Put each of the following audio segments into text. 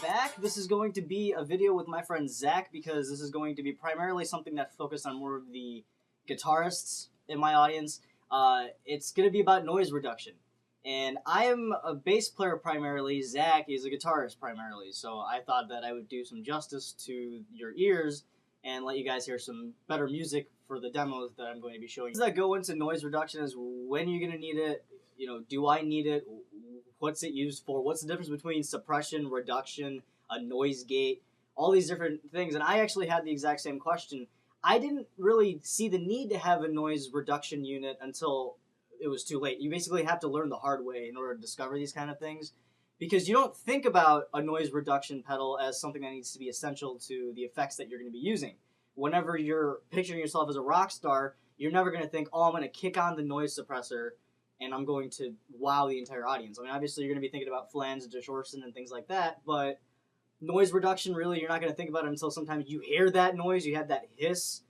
back. This is going to be a video with my friend Zach because this is going to be primarily something that focused on more of the guitarists in my audience. It's going to be about noise reduction. And I am a bass player primarily, Zach is a guitarist primarily, so I thought that I would do some justice to your ears and let you guys hear some better music for the demos that I'm going to be showing you. Things that go into noise reduction is when you're going to need it, do I need it, what's it used for, what's the difference between suppression, reduction, a noise gate, all these different things. And I actually had the exact same question. I didn't really see the need to have a noise reduction unit until it was too late. You basically have to learn the hard way in order to discover these kind of things, because you don't think about a noise reduction pedal as something that needs to be essential to the effects that you're going to be using. Whenever you're picturing yourself as a rock star, you're never going to think, oh, I'm going to kick on the noise suppressor and I'm going to wow the entire audience. I mean, obviously you're going to be thinking about flange and distortion and things like that, but noise reduction, really, you're not going to think about it until sometimes you hear that noise, you have that hiss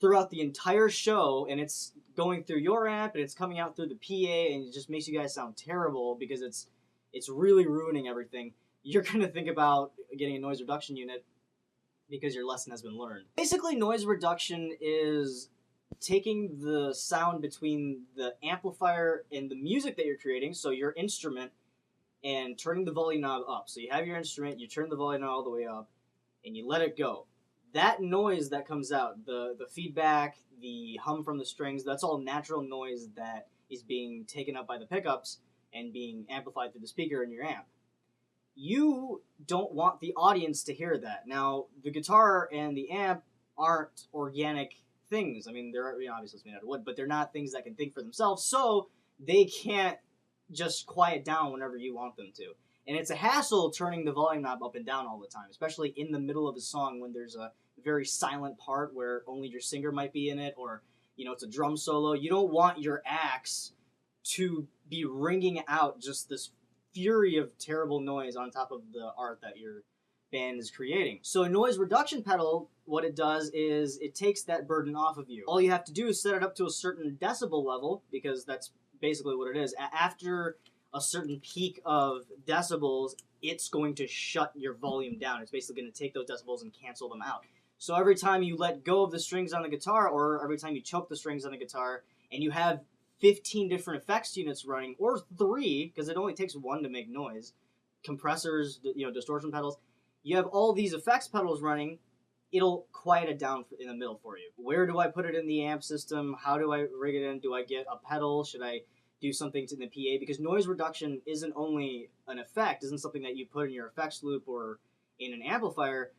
throughout the entire show, and it's going through your amp, and it's coming out through the PA, and it just makes you guys sound terrible because it's really ruining everything. You're going to think about getting a noise reduction unit because your lesson has been learned. Basically, noise reduction is taking the sound between the amplifier and the music that you're creating, so your instrument, and turning the volume knob up. So you have your instrument, you turn the volume knob all the way up, and you let it go. That noise that comes out, the feedback, the hum from the strings, that's all natural noise that is being taken up by the pickups and being amplified through the speaker in your amp. You don't want the audience to hear that. Now, the guitar and the amp aren't organic things. I mean, they're obviously it's made out of wood, but they're not things that can think for themselves, so they can't just quiet down whenever you want them to. And it's a hassle turning the volume knob up and down all the time, especially in the middle of a song when there's a very silent part where only your singer might be in it, or it's a drum solo. You don't want your axe to be ringing out just this fury of terrible noise on top of the art that your band is creating. So a noise reduction pedal, what it does is it takes that burden off of you. All you have to do is set it up to a certain decibel level, because that's basically what it is. After a certain peak of decibels, it's going to shut your volume down. It's basically going to take those decibels and cancel them out. So every time you let go of the strings on the guitar, or every time you choke the strings on the guitar, and you have 15 different effects units running, or 3, because it only takes 1 to make noise, compressors, distortion pedals, you have all these effects pedals running, it'll quiet it down in the middle for you. Where do I put it in the amp system? How do I rig it in? Do I get a pedal? Should I do something to the PA? Because noise reduction isn't only an effect, isn't something that you put in your effects loop or in an amplifier.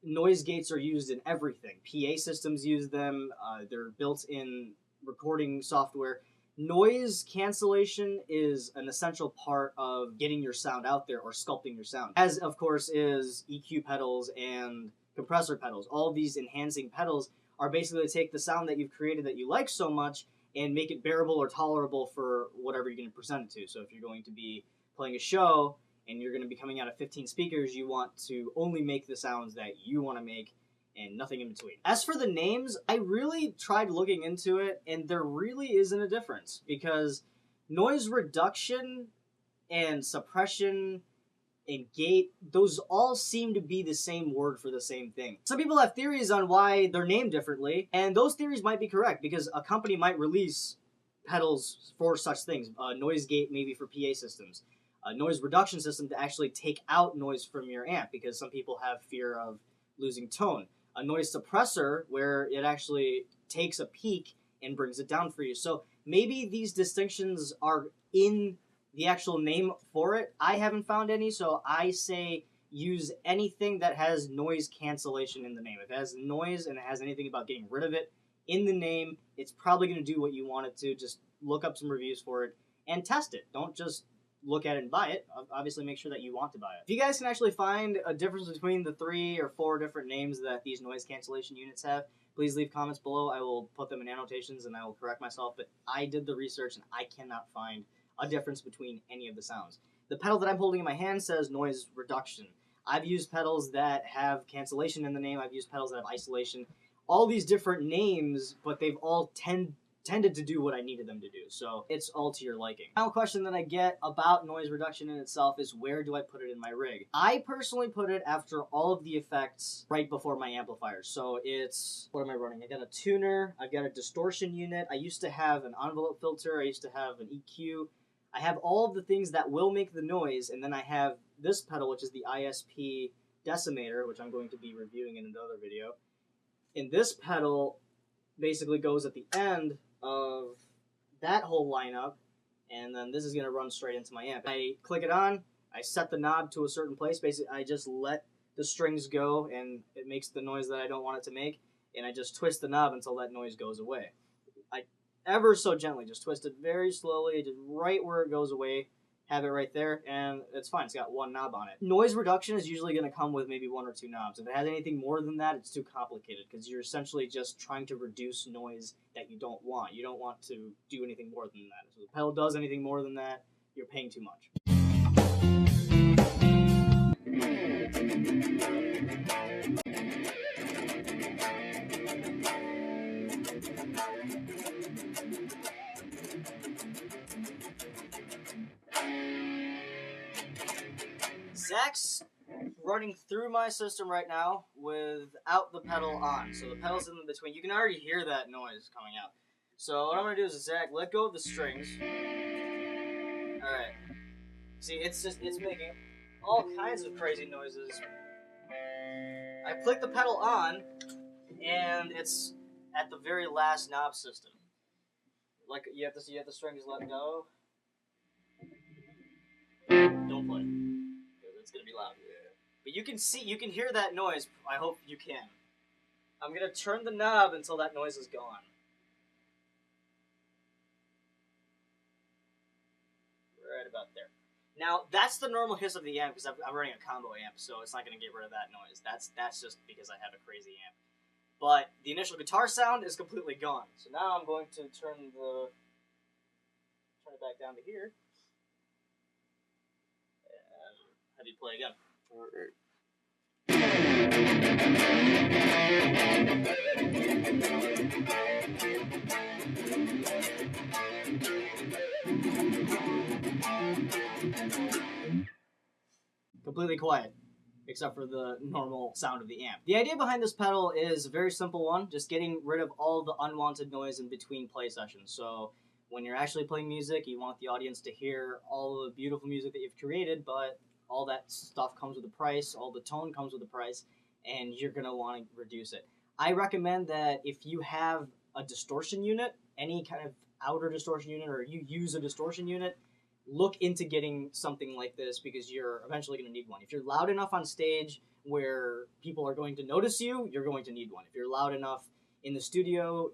Noise gates are used in everything. PA systems use them. They're built in recording software. Noise cancellation is an essential part of getting your sound out there or sculpting your sound. As, of course, is EQ pedals and compressor pedals. All these enhancing pedals are basically to take the sound that you've created that you like so much and make it bearable or tolerable for whatever you're going to present it to. So if you're going to be playing a show and you're going to be coming out of 15 speakers, you want to only make the sounds that you want to make and nothing in between. As for the names, I really tried looking into it, and there really isn't a difference, because noise reduction and suppression and gate, those all seem to be the same word for the same thing. Some people have theories on why they're named differently, and those theories might be correct, because a company might release pedals for such things. A noise gate maybe for PA systems. A noise reduction system to actually take out noise from your amp, because some people have fear of losing tone. A noise suppressor where it actually takes a peak and brings it down for you. So maybe these distinctions are in the actual name for it. I haven't found any, so I say use anything that has noise cancellation in the name. If it has noise and it has anything about getting rid of it in the name, it's probably going to do what you want it to. Just look up some reviews for it and test it. Don't just look at it and buy it. Obviously make sure that you want to buy it. If you guys can actually find a difference between the 3 or 4 different names that these noise cancellation units have, please leave comments below. I will put them in annotations and I will correct myself, but I did the research and I cannot find a difference between any of the sounds. The pedal that I'm holding in my hand says noise reduction. I've used pedals that have cancellation in the name. I've used pedals that have isolation. All these different names, but they've all tend tended to do what I needed them to do. So it's all to your liking. Final question that I get about noise reduction in itself is, where do I put it in my rig? I personally put it after all of the effects right before my amplifiers. So it's, what am I running? I got a tuner, I've got a distortion unit, I used to have an envelope filter, I used to have an EQ. I have all of the things that will make the noise, and then I have this pedal, which is the ISP decimator, which I'm going to be reviewing in another video. And this pedal basically goes at the end of that whole lineup, and then this is going to run straight into my amp. I click it on, I set the knob to a certain place, basically I just let the strings go and it makes the noise that I don't want it to make, and I just twist the knob until that noise goes away. I ever so gently just twist it very slowly, just right where it goes away, have it right there, and it's fine. It's got one knob on it. Noise reduction is usually going to come with maybe 1 or 2 knobs. If it has anything more than that, it's too complicated, because you're essentially just trying to reduce noise that you don't want. You don't want to do anything more than that. If the pedal does anything more than that, you're paying too much. Zach's running through my system right now without the pedal on. So the pedal's in between. You can already hear that noise coming out. So what I'm going to do is, Zach, let go of the strings. Alright. See, it's making all kinds of crazy noises. I click the pedal on, and it's at the very last knob system. Like, you have the strings let go. Don't play. It's gonna be loud. Yeah. But you can hear that noise. I hope you can. I'm gonna turn the knob until that noise is gone. Right about there. Now, that's the normal hiss of the amp, because I'm running a combo amp, so it's not gonna get rid of that noise. That's just because I have a crazy amp. But the initial guitar sound is completely gone. So now I'm going to turn it back down to here. Have you play again. Completely quiet, except for the normal sound of the amp. The idea behind this pedal is a very simple one, just getting rid of all the unwanted noise in between play sessions. So when you're actually playing music, you want the audience to hear all the beautiful music that you've created, but all that stuff comes with a price, all the tone comes with a price, and you're going to want to reduce it. I recommend that if you have a distortion unit, any kind of outer distortion unit, or you use a distortion unit, look into getting something like this, because you're eventually going to need one. If you're loud enough on stage where people are going to notice you, you're going to need one. If you're loud enough in the studio,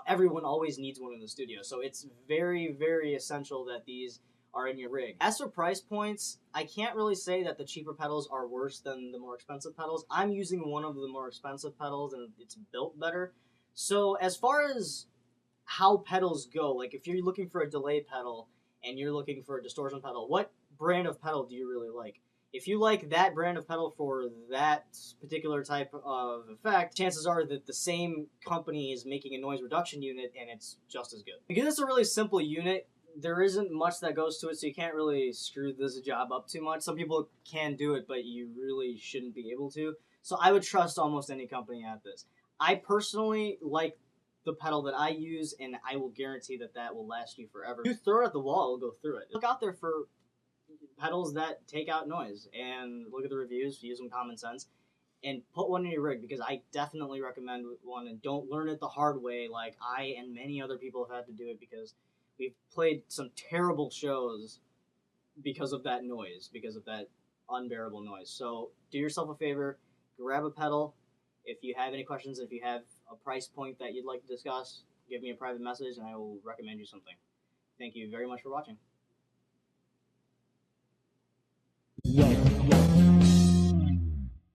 everyone always needs one in the studio. So it's very, very essential that these are in your rig. As for price points, I can't really say that the cheaper pedals are worse than the more expensive pedals. I'm using one of the more expensive pedals, and it's built better. So as far as how pedals go, like if you're looking for a delay pedal and you're looking for a distortion pedal, what brand of pedal do you really like? If you like that brand of pedal for that particular type of effect, chances are that the same company is making a noise reduction unit, and it's just as good. Because it's a really simple unit, there isn't much that goes to it, so you can't really screw this job up too much. Some people can do it, but you really shouldn't be able to. So I would trust almost any company at this. I personally like the pedal that I use, and I will guarantee that that will last you forever. If you throw it at the wall, it'll go through it. Look out there for pedals that take out noise, and look at the reviews, use some common sense, and put one in your rig, because I definitely recommend one, and don't learn it the hard way like I and many other people have had to do it, because we've played some terrible shows because of that noise, because of that unbearable noise. So do yourself a favor, grab a pedal. If you have any questions, if you have a price point that you'd like to discuss, give me a private message and I will recommend you something. Thank you very much for watching.